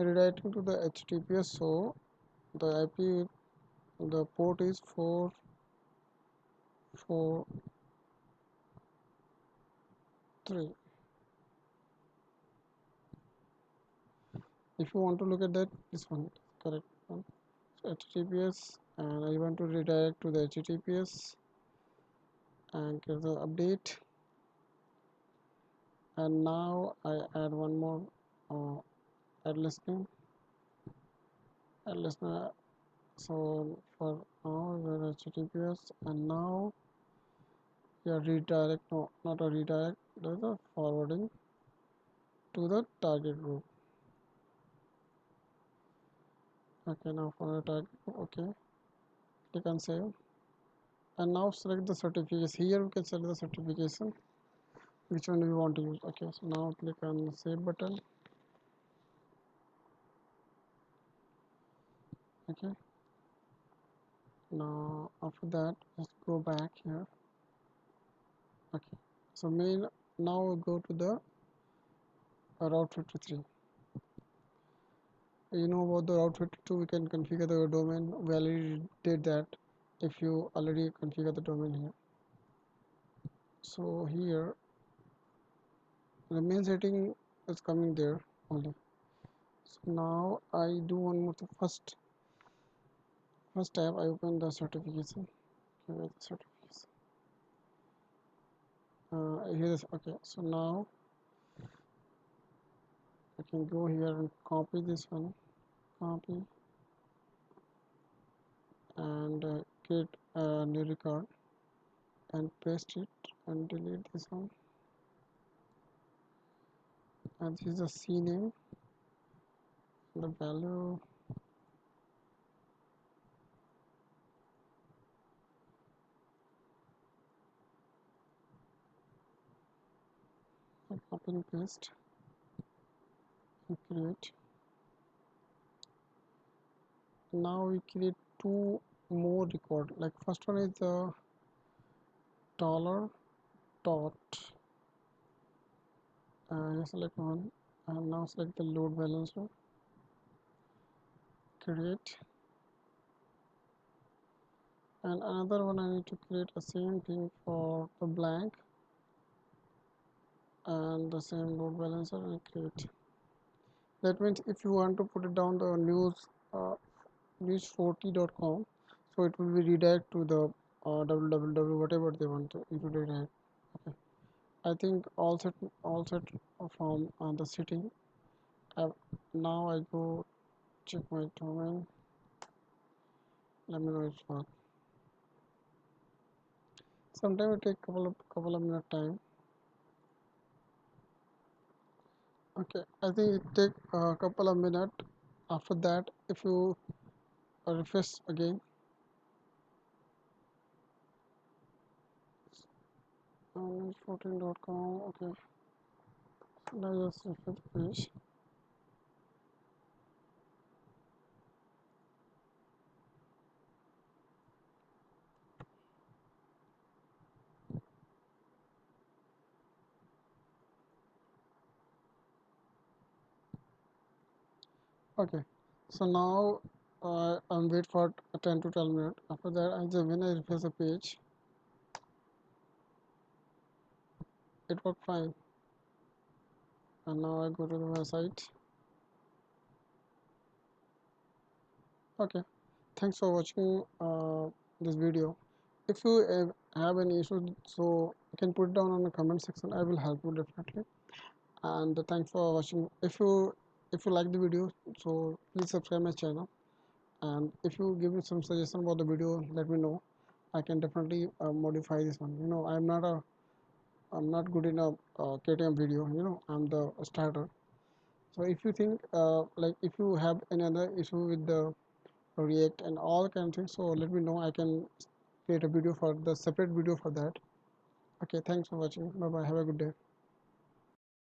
redirecting to the HTTPS. So the IP, the port is 443. If you want to look at that, this one correct one. So HTTPS, and I want to redirect to the HTTPS and get the update. And now I add one more add listener. So for now we are HTTPS, and now we are redirect, no, not a redirect, there's a forwarding to the target group. Okay, now for the target group, okay, click on save, and now select the certification. Here we can select the certification which one we want to use. Okay, so now click on the save button. Okay, now after that just go back here. Okay, so main, now we go to the route 53. You know about the route 52, we can configure the domain. We already did that if you already configure the domain here. So here the main setting is coming there only. So now I do one more thing. First tab, I open the certification. Okay, the certification. Here's okay. So now I can go here and copy this one, copy, and create a new record and paste it and delete this one. And this is the C name, the value, copy and paste and create. Now we create two more record. Like first one is the dollar dot, you select one, and now select the load balancer, create, and another one I need to create a same thing for the blank and the same load balancer and create. That means if you want to put it down the news40.com, so it will be redirect to the www whatever they want to, it will redirect. Okay, I think all set from the setting. Now I go check my domain. Let me know it's work. Sometimes it take couple of minute time. Okay, I think it take a couple of minutes. After that, if you refresh again, 14.com. Okay, now just refresh the page. Okay, so now I'm wait for 10 to 12 minutes. After that, when I refresh the page, it worked fine. And now I go to the website. Okay, thanks for watching this video. If you have any issues, so you can put it down on the comment section. I will help you definitely. And thanks for watching. If you like the video, so please subscribe my channel. And if you give me some suggestion about the video, let me know. I can definitely modify this one. I'm not good enough KTM video. I'm the starter. So if you think like if you have any other issue with the React and all kind of things, so let me know. I can create a video for the separate video for that. Okay, thanks for watching. Bye bye, have a good day.